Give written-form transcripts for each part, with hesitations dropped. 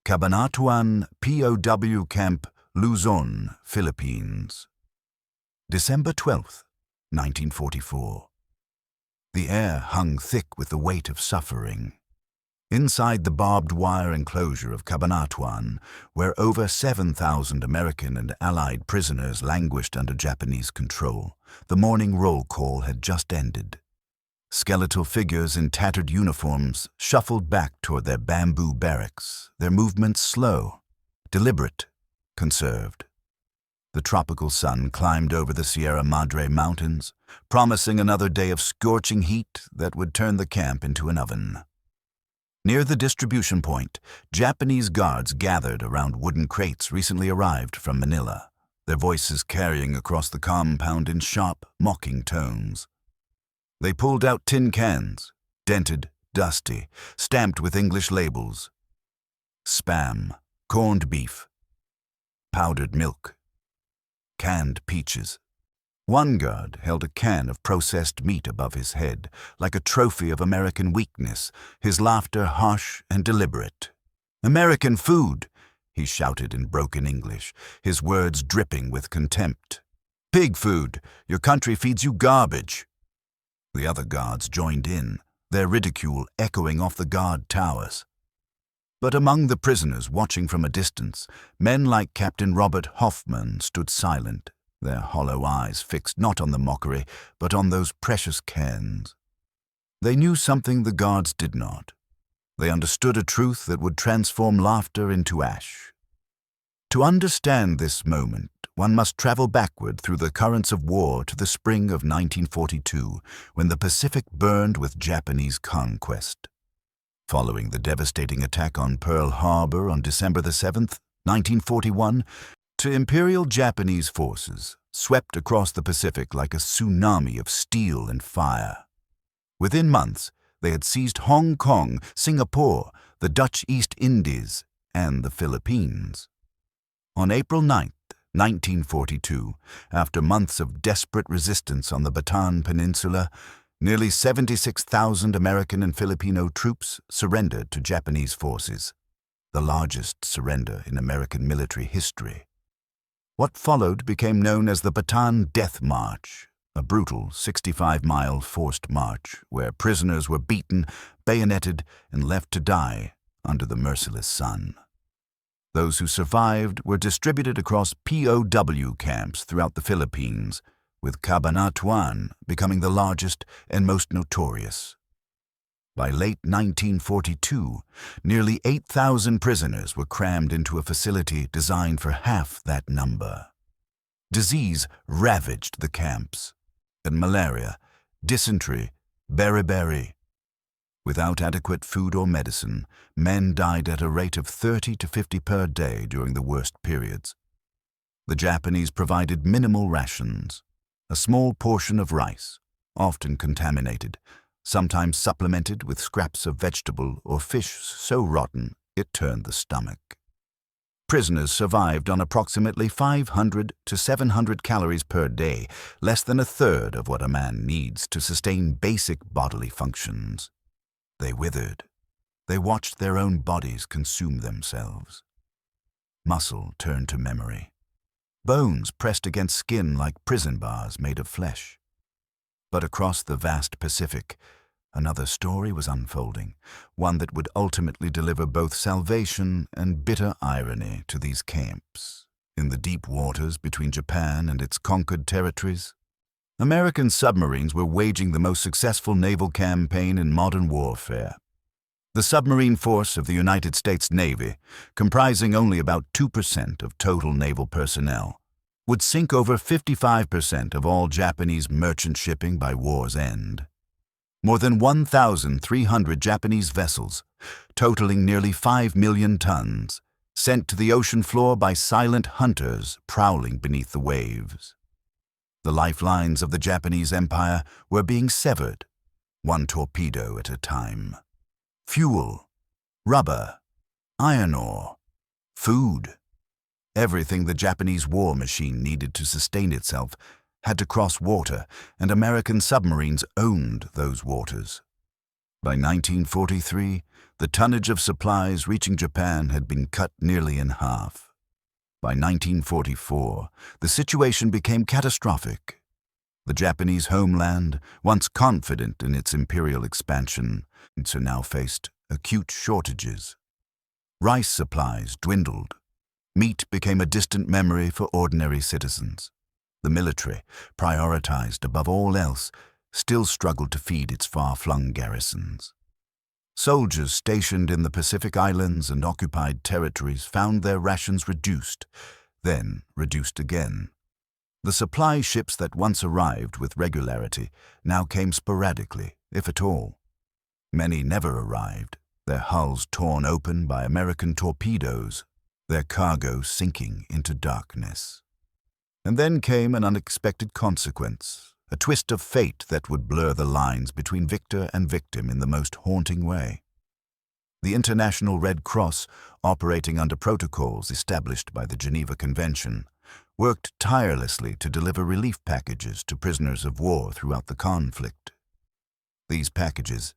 Cabanatuan POW Camp, Luzon, Philippines. December 12, 1944. The air hung thick with the weight of suffering. Inside the barbed wire enclosure of Cabanatuan, where over 7,000 American and Allied prisoners languished under Japanese control, the morning roll call had just ended. Skeletal figures in tattered uniforms shuffled back toward their bamboo barracks, their movements slow, deliberate, conserved. The tropical sun climbed over the Sierra Madre Mountains, promising another day of scorching heat that would turn the camp into an oven. Near the distribution point, Japanese guards gathered around wooden crates recently arrived from Manila, their voices carrying across the compound in sharp, mocking tones. They pulled out tin cans, dented, dusty, stamped with English labels. Spam, corned beef, powdered milk, canned peaches. One guard held a can of processed meat above his head, like a trophy of American weakness, his laughter harsh and deliberate. "American food!" he shouted in broken English, his words dripping with contempt. "Pig food! Your country feeds you garbage!" The other guards joined in, their ridicule echoing off the guard towers. But among the prisoners watching from a distance, men like Captain Robert Hoffman stood silent, their hollow eyes fixed not on the mockery, but on those precious cans. They knew something the guards did not. They understood a truth that would transform laughter into ash. To understand this moment, one must travel backward through the currents of war to the spring of 1942, when the Pacific burned with Japanese conquest. Following the devastating attack on Pearl Harbor on December 7, 1941, Imperial Japanese forces swept across the Pacific like a tsunami of steel and fire. Within months, they had seized Hong Kong, Singapore, the Dutch East Indies, and the Philippines. On April 9, 1942, after months of desperate resistance on the Bataan Peninsula, nearly 76,000 American and Filipino troops surrendered to Japanese forces, the largest surrender in American military history. What followed became known as the Bataan Death March, a brutal 65-mile forced march where prisoners were beaten, bayoneted, and left to die under the merciless sun. Those who survived were distributed across POW camps throughout the Philippines, with Cabanatuan becoming the largest and most notorious. By late 1942, nearly 8,000 prisoners were crammed into a facility designed for half that number. Disease ravaged the camps, and malaria, dysentery, beriberi. Without adequate food or medicine, men died at a rate of 30 to 50 per day during the worst periods. The Japanese provided minimal rations, a small portion of rice, often contaminated, sometimes supplemented with scraps of vegetable or fish so rotten it turned the stomach. Prisoners survived on approximately 500 to 700 calories per day, less than a third of what a man needs to sustain basic bodily functions. They withered. They watched their own bodies consume themselves. Muscle turned to memory. Bones pressed against skin like prison bars made of flesh. But across the vast Pacific, another story was unfolding, one that would ultimately deliver both salvation and bitter irony to these camps. In the deep waters between Japan and its conquered territories, American submarines were waging the most successful naval campaign in modern warfare. The submarine force of the United States Navy, comprising only about 2% of total naval personnel, would sink over 55% of all Japanese merchant shipping by war's end. More than 1,300 Japanese vessels, totaling nearly 5 million tons, sent to the ocean floor by silent hunters prowling beneath the waves. The lifelines of the Japanese Empire were being severed, one torpedo at a time. Fuel, rubber, iron ore, food. Everything the Japanese war machine needed to sustain itself had to cross water, and American submarines owned those waters. By 1943, the tonnage of supplies reaching Japan had been cut nearly in half. By 1944, the situation became catastrophic. The Japanese homeland, once confident in its imperial expansion, now faced acute shortages. Rice supplies dwindled. Meat became a distant memory for ordinary citizens. The military, prioritized above all else, still struggled to feed its far-flung garrisons. Soldiers stationed in the Pacific Islands and occupied territories found their rations reduced, then reduced again. The supply ships that once arrived with regularity now came sporadically, if at all. Many never arrived, their hulls torn open by American torpedoes, their cargo sinking into darkness. And then came an unexpected consequence, a twist of fate that would blur the lines between victor and victim in the most haunting way. The International Red Cross, operating under protocols established by the Geneva Convention, worked tirelessly to deliver relief packages to prisoners of war throughout the conflict. These packages,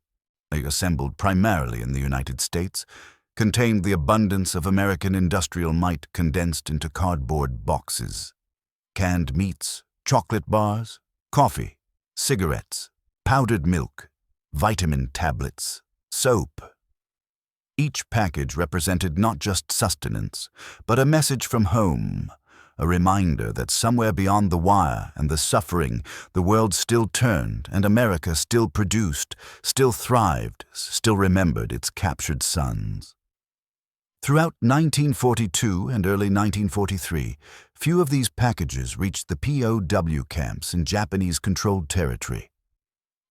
assembled primarily in the United States, contained the abundance of American industrial might condensed into cardboard boxes. Canned meats, chocolate bars, coffee, cigarettes, powdered milk, vitamin tablets, soap. Each package represented not just sustenance, but a message from home, a reminder that somewhere beyond the wire and the suffering, the world still turned and America still produced, still thrived, still remembered its captured sons. Throughout 1942 and early 1943, few of these packages reached the POW camps in Japanese-controlled territory.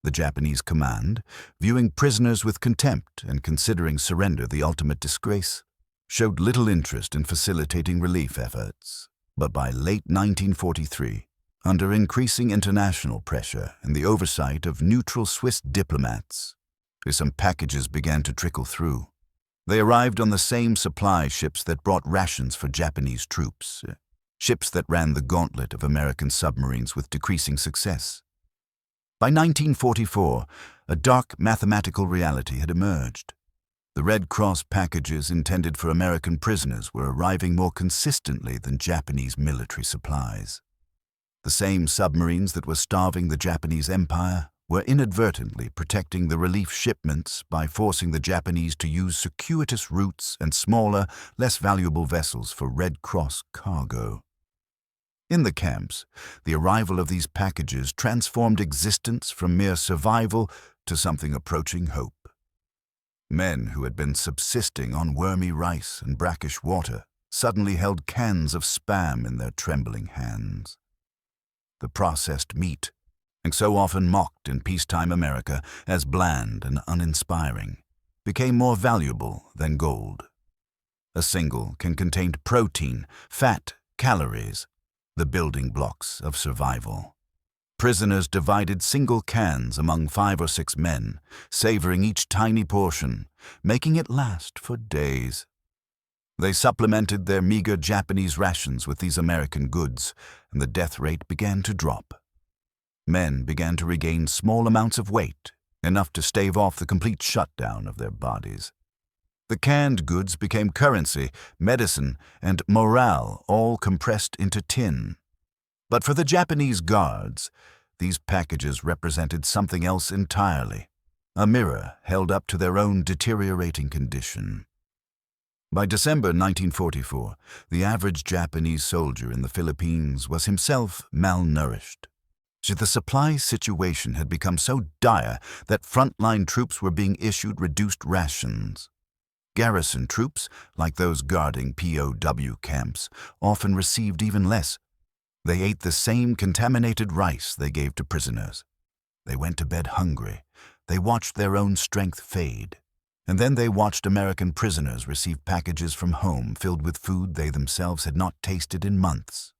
The Japanese command, viewing prisoners with contempt and considering surrender the ultimate disgrace, showed little interest in facilitating relief efforts. But by late 1943, under increasing international pressure and the oversight of neutral Swiss diplomats, some packages began to trickle through. They arrived on the same supply ships that brought rations for Japanese troops, ships that ran the gauntlet of American submarines with decreasing success. By 1944, a dark mathematical reality had emerged. The Red Cross packages intended for American prisoners were arriving more consistently than Japanese military supplies. The same submarines that were starving the Japanese Empire were inadvertently protecting the relief shipments by forcing the Japanese to use circuitous routes and smaller, less valuable vessels for Red Cross cargo. In the camps, the arrival of these packages transformed existence from mere survival to something approaching hope. Men who had been subsisting on wormy rice and brackish water suddenly held cans of Spam in their trembling hands. The processed meat, and so often mocked in peacetime America as bland and uninspiring, became more valuable than gold. A single can contain protein, fat, calories, the building blocks of survival. Prisoners divided single cans among 5 or 6 men, savoring each tiny portion, making it last for days. They supplemented their meager Japanese rations with these American goods, and the death rate began to drop. Men began to regain small amounts of weight, enough to stave off the complete shutdown of their bodies. The canned goods became currency, medicine, and morale, all compressed into tin. But for the Japanese guards, these packages represented something else entirely, a mirror held up to their own deteriorating condition. By December 1944, the average Japanese soldier in the Philippines was himself malnourished. The supply situation had become so dire that frontline troops were being issued reduced rations. Garrison troops, like those guarding POW camps, often received even less. They ate the same contaminated rice they gave to prisoners. They went to bed hungry. They watched their own strength fade. And then they watched American prisoners receive packages from home filled with food they themselves had not tasted in months.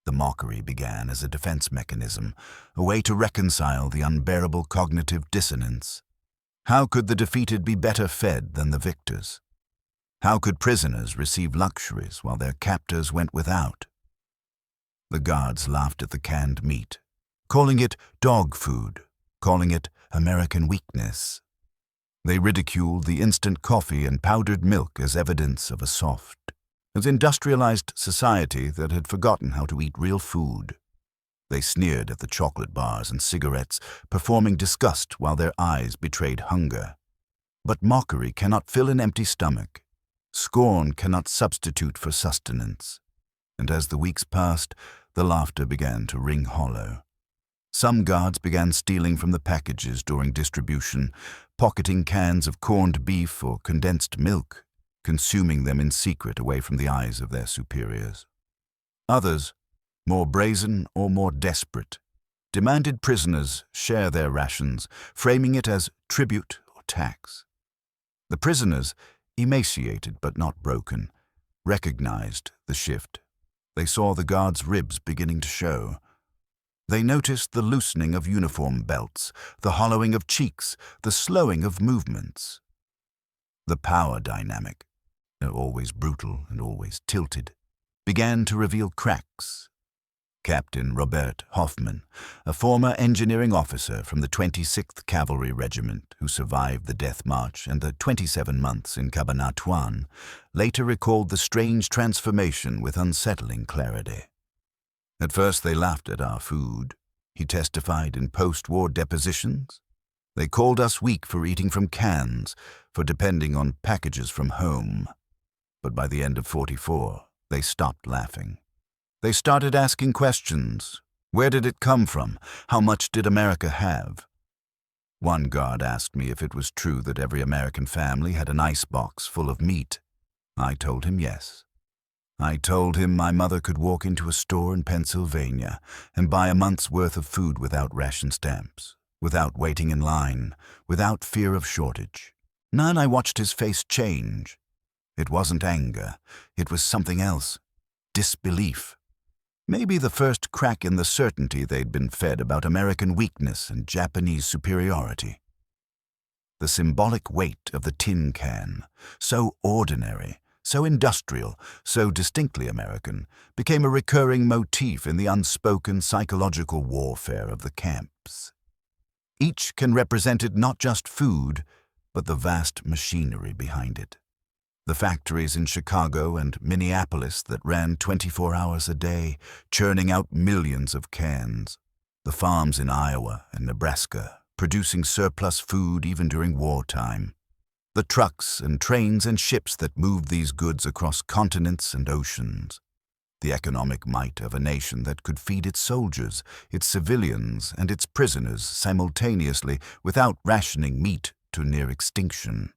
The mockery began as a defense mechanism, a way to reconcile the unbearable cognitive dissonance. How could the defeated be better fed than the victors? How could prisoners receive luxuries while their captors went without? The guards laughed at the canned meat, calling it dog food, calling it American weakness. They ridiculed the instant coffee and powdered milk as evidence of a soft, as industrialized society that had forgotten how to eat real food. They sneered at the chocolate bars and cigarettes, performing disgust while their eyes betrayed hunger. But mockery cannot fill an empty stomach. Scorn cannot substitute for sustenance. And as the weeks passed, the laughter began to ring hollow. Some guards began stealing from the packages during distribution, pocketing cans of corned beef or condensed milk, consuming them in secret away from the eyes of their superiors. Others, more brazen or more desperate, demanded prisoners share their rations, framing it as tribute or tax. The prisoners, emaciated but not broken, recognized the shift. They saw the guards' ribs beginning to show. They noticed the loosening of uniform belts, the hollowing of cheeks, the slowing of movements. The power dynamic, always brutal and always tilted, began to reveal cracks. Captain Robert Hoffman, a former engineering officer from the 26th Cavalry Regiment who survived the Death March and the 27 months in Cabanatuan, later recalled the strange transformation with unsettling clarity. At first they laughed at our food, he testified in post-war depositions. They called us weak for eating from cans, for depending on packages from home. But by the end of 44, they stopped laughing. They started asking questions. Where did it come from? How much did America have? One guard asked me if it was true that every American family had an icebox full of meat. I told him yes. I told him my mother could walk into a store in Pennsylvania and buy a month's worth of food without ration stamps, without waiting in line, without fear of shortage. Then I watched his face change. It wasn't anger. It was something else. Disbelief. Maybe the first crack in the certainty they'd been fed about American weakness and Japanese superiority. The symbolic weight of the tin can, so ordinary, so industrial, so distinctly American, became a recurring motif in the unspoken psychological warfare of the camps. Each can represented not just food, but the vast machinery behind it. The factories in Chicago and Minneapolis that ran 24 hours a day, churning out millions of cans. The farms in Iowa and Nebraska, producing surplus food even during wartime. The trucks and trains and ships that moved these goods across continents and oceans. The economic might of a nation that could feed its soldiers, its civilians, and its prisoners simultaneously without rationing meat to near extinction.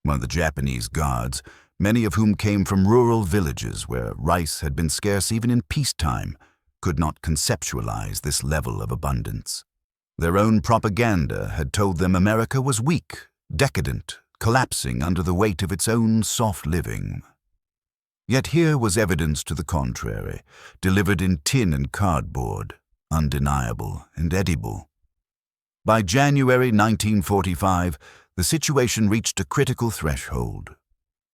While the Japanese guards, many of whom came from rural villages where rice had been scarce even in peacetime, could not conceptualize this level of abundance. Their own propaganda had told them America was weak, decadent, collapsing under the weight of its own soft living. Yet here was evidence to the contrary, delivered in tin and cardboard, undeniable and edible. By January 1945, the situation reached a critical threshold.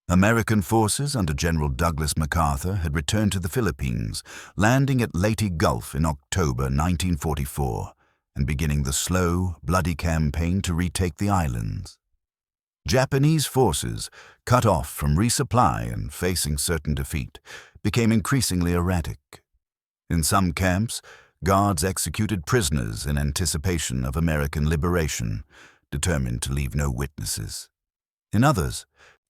American forces under General Douglas MacArthur had returned to the Philippines, landing at Leyte Gulf in October 1944 and beginning the slow, bloody campaign to retake the islands. Japanese forces, cut off from resupply and facing certain defeat, became increasingly erratic. In some camps, guards executed prisoners in anticipation of American liberation, determined to leave no witnesses. In others,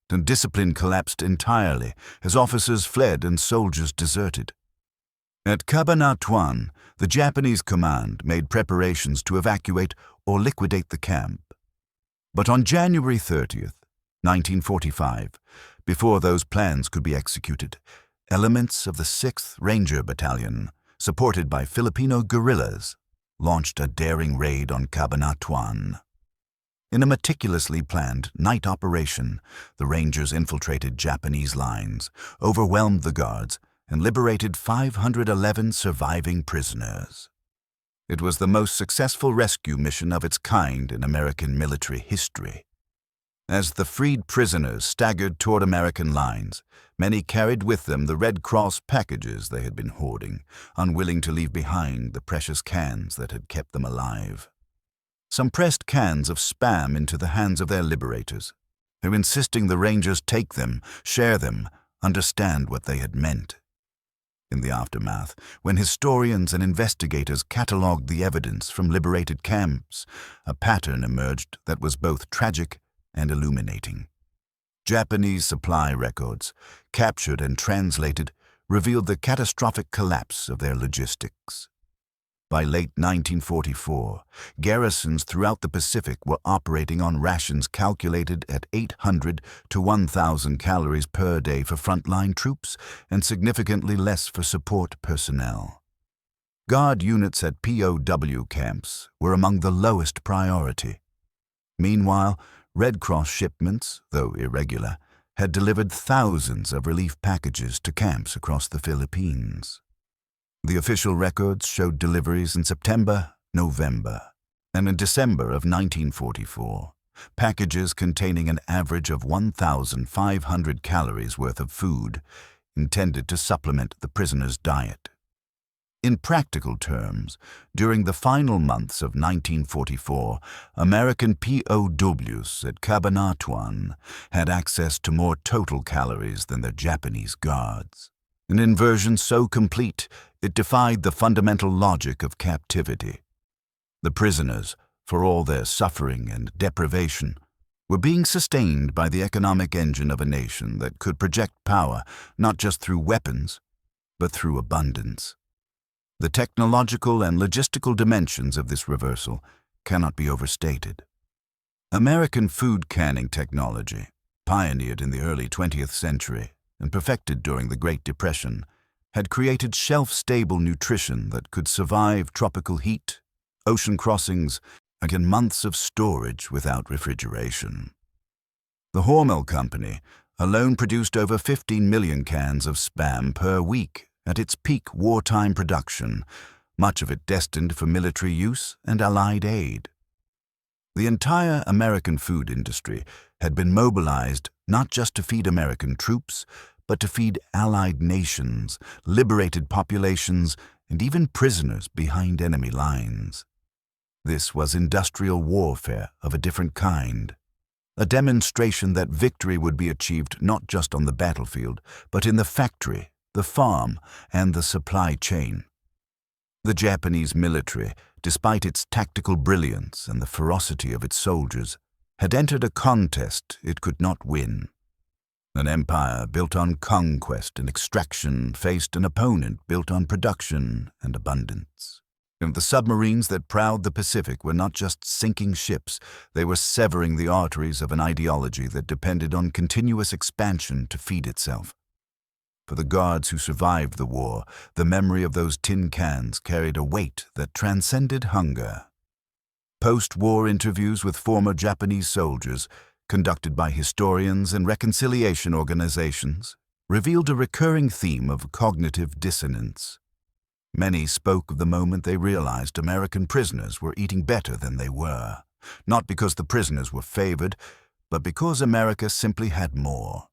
the discipline collapsed entirely as officers fled and soldiers deserted. At Cabanatuan, the Japanese command made preparations to evacuate or liquidate the camp. But on January 30th, 1945, before those plans could be executed, elements of the 6th Ranger Battalion, supported by Filipino guerrillas, launched a daring raid on Cabanatuan. In a meticulously planned night operation, the Rangers infiltrated Japanese lines, overwhelmed the guards, and liberated 511 surviving prisoners. It was the most successful rescue mission of its kind in American military history. As the freed prisoners staggered toward American lines, many carried with them the Red Cross packages they had been hoarding, unwilling to leave behind the precious cans that had kept them alive. Some pressed cans of Spam into the hands of their liberators, who insisting the Rangers take them, share them, understand what they had meant. In the aftermath, when historians and investigators catalogued the evidence from liberated camps, a pattern emerged that was both tragic and illuminating. Japanese supply records, captured and translated, revealed the catastrophic collapse of their logistics. By late 1944, garrisons throughout the Pacific were operating on rations calculated at 800 to 1,000 calories per day for frontline troops and significantly less for support personnel. Guard units at POW camps were among the lowest priority. Meanwhile, Red Cross shipments, though irregular, had delivered thousands of relief packages to camps across the Philippines. The official records showed deliveries in September, November, and in December of 1944, packages containing an average of 1,500 calories worth of food intended to supplement the prisoners' diet. In practical terms, during the final months of 1944, American POWs at Cabanatuan had access to more total calories than their Japanese guards. An inversion so complete it defied the fundamental logic of captivity. The prisoners, for all their suffering and deprivation, were being sustained by the economic engine of a nation that could project power not just through weapons, but through abundance. The technological and logistical dimensions of this reversal cannot be overstated. American food canning technology, pioneered in the early 20th century and perfected during the Great Depression, had created shelf-stable nutrition that could survive tropical heat, ocean crossings, and in months of storage without refrigeration. The Hormel Company alone produced over 15 million cans of Spam per week at its peak wartime production, much of it destined for military use and Allied aid. The entire American food industry had been mobilized not just to feed American troops, but to feed allied nations, liberated populations, and even prisoners behind enemy lines. This was industrial warfare of a different kind, a demonstration that victory would be achieved not just on the battlefield, but in the factory, the farm, and the supply chain. The Japanese military, despite its tactical brilliance and the ferocity of its soldiers, had entered a contest it could not win. An empire built on conquest and extraction faced an opponent built on production and abundance. And the submarines that prowled the Pacific were not just sinking ships, they were severing the arteries of an ideology that depended on continuous expansion to feed itself. For the guards who survived the war, the memory of those tin cans carried a weight that transcended hunger. Post-war interviews with former Japanese soldiers, conducted by historians and reconciliation organizations, revealed a recurring theme of cognitive dissonance. Many spoke of the moment they realized American prisoners were eating better than they were, not because the prisoners were favored, but because America simply had more.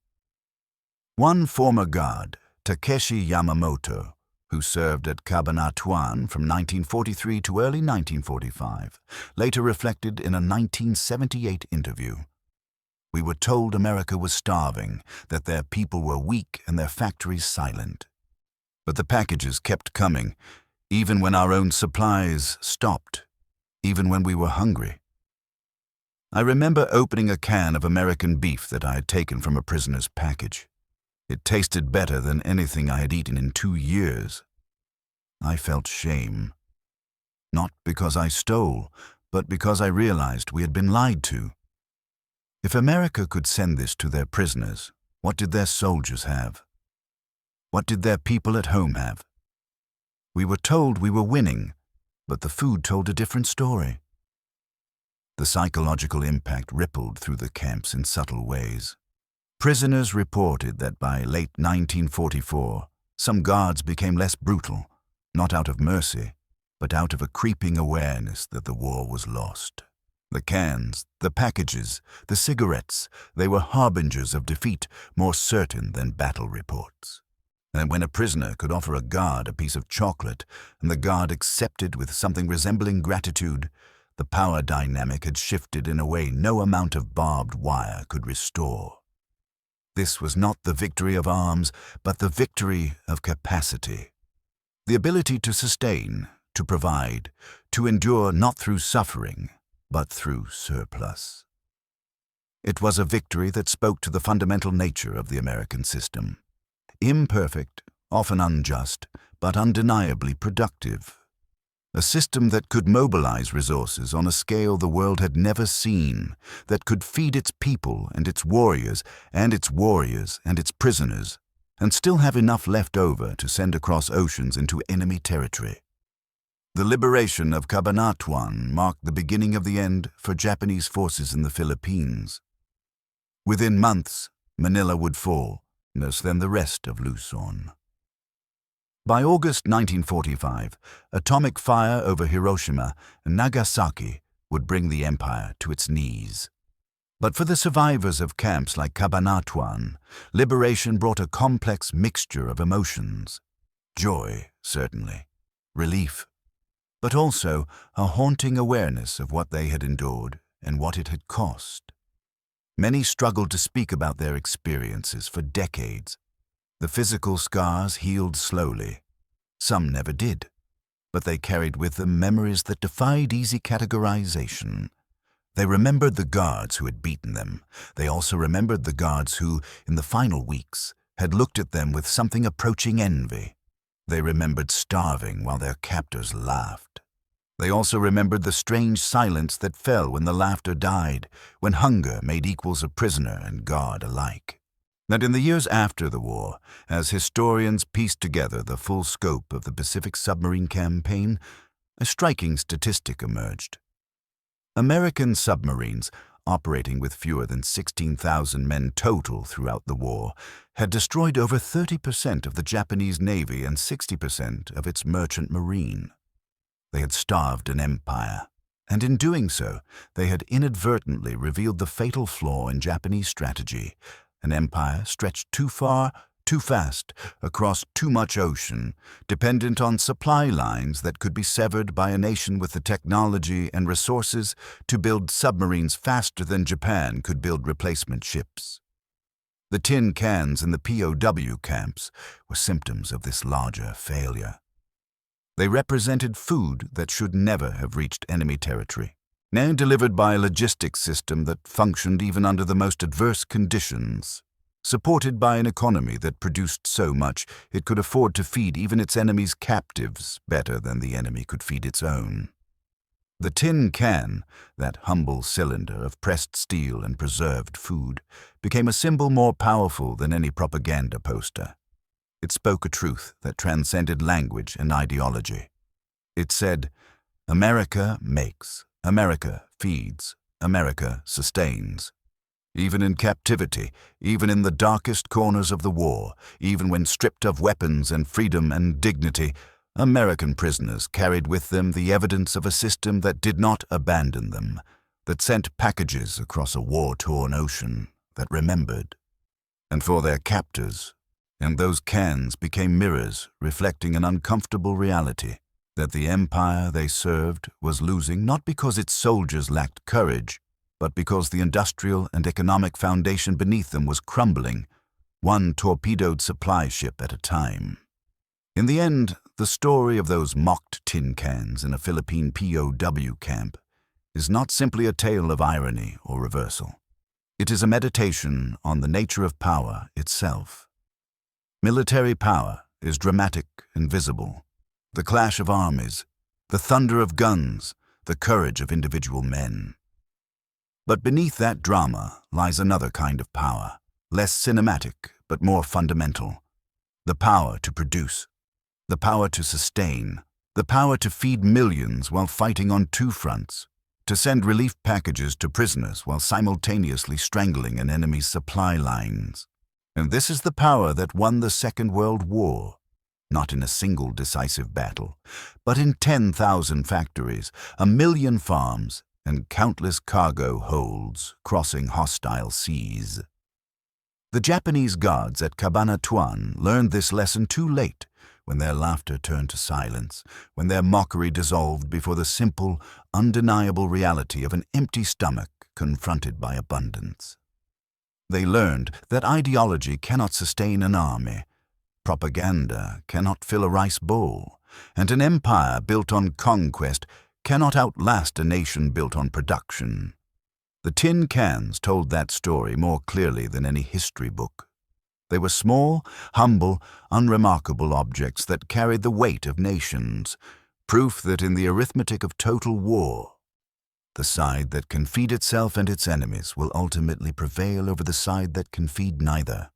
One former guard, Takeshi Yamamoto, who served at Cabanatuan from 1943 to early 1945, later reflected in a 1978 interview. We were told America was starving, that their people were weak and their factories silent. But the packages kept coming, even when our own supplies stopped, even when we were hungry. I remember opening a can of American beef that I had taken from a prisoner's package. It tasted better than anything I had eaten in 2 years. I felt shame. Not because I stole, but because I realized we had been lied to. If America could send this to their prisoners, what did their soldiers have? What did their people at home have? We were told we were winning, but the food told a different story. The psychological impact rippled through the camps in subtle ways. Prisoners reported that by late 1944, some guards became less brutal, not out of mercy, but out of a creeping awareness that the war was lost. The cans, the packages, the cigarettes, they were harbingers of defeat more certain than battle reports. And when a prisoner could offer a guard a piece of chocolate, and the guard accepted with something resembling gratitude, The power dynamic had shifted in a way no amount of barbed wire could restore. This was not the victory of arms, but the victory of capacity. The ability to sustain, to provide, to endure not through suffering, but through surplus. It was a victory that spoke to the fundamental nature of the American system. Imperfect, often unjust, but undeniably productive. A system that could mobilize resources on a scale the world had never seen, that could feed its people and its warriors and its warriors and its prisoners, and still have enough left over to send across oceans into enemy territory. The liberation of Cabanatuan marked the beginning of the end for Japanese forces in the Philippines. Within months, Manila would fall, less than the rest of Luzon. By August 1945, atomic fire over Hiroshima and Nagasaki would bring the empire to its knees. But for the survivors of camps like Cabanatuan, liberation brought a complex mixture of emotions. Joy, certainly, relief, but also a haunting awareness of what they had endured and what it had cost. Many struggled to speak about their experiences for decades. The physical scars healed slowly. Some never did, but they carried with them memories that defied easy categorization. They remembered the guards who had beaten them. They also remembered the guards who, in the final weeks, had looked at them with something approaching envy. They remembered starving while their captors laughed. They also remembered the strange silence that fell when the laughter died, when hunger made equals of prisoner and guard alike. And in the years after the war, as historians pieced together the full scope of the Pacific submarine campaign, a striking statistic emerged. American submarines, operating with fewer than 16,000 men total throughout the war, had destroyed over 30% of the Japanese Navy and 60% of its merchant marine. They had starved an empire, and in doing so, they had inadvertently revealed the fatal flaw in Japanese strategy: an empire stretched too far, too fast, across too much ocean, dependent on supply lines that could be severed by a nation with the technology and resources to build submarines faster than Japan could build replacement ships. The tin cans in the POW camps were symptoms of this larger failure. They represented food that should never have reached enemy territory, now delivered by a logistics system that functioned even under the most adverse conditions, supported by an economy that produced so much it could afford to feed even its enemy's captives better than the enemy could feed its own. The tin can, that humble cylinder of pressed steel and preserved food, became a symbol more powerful than any propaganda poster. It spoke a truth that transcended language and ideology. It said, "America makes, America feeds, America sustains." Even in captivity, even in the darkest corners of the war, even when stripped of weapons and freedom and dignity, American prisoners carried with them the evidence of a system that did not abandon them, that sent packages across a war-torn ocean, that remembered. And for their captors, and those cans became mirrors reflecting an uncomfortable reality, that the empire they served was losing not because its soldiers lacked courage, but because the industrial and economic foundation beneath them was crumbling, one torpedoed supply ship at a time. In the end, the story of those mocked tin cans in a Philippine POW camp is not simply a tale of irony or reversal. It is a meditation on the nature of power itself. Military power is dramatic and visible. The clash of armies, the thunder of guns, the courage of individual men. But beneath that drama lies another kind of power, less cinematic but more fundamental. The power to produce, the power to sustain, the power to feed millions while fighting on two fronts, to send relief packages to prisoners while simultaneously strangling an enemy's supply lines. And this is the power that won the Second World War, not in a single decisive battle, but in 10,000 factories, 1,000,000 farms, and countless cargo holds crossing hostile seas. The Japanese guards at Cabanatuan learned this lesson too late, when their laughter turned to silence, when their mockery dissolved before the simple, undeniable reality of an empty stomach confronted by abundance. They learned that ideology cannot sustain an army, propaganda cannot fill a rice bowl, and an empire built on conquest cannot outlast a nation built on production. The tin cans told that story more clearly than any history book. They were small, humble, unremarkable objects that carried the weight of nations, proof that in the arithmetic of total war, the side that can feed itself and its enemies will ultimately prevail over the side that can feed neither.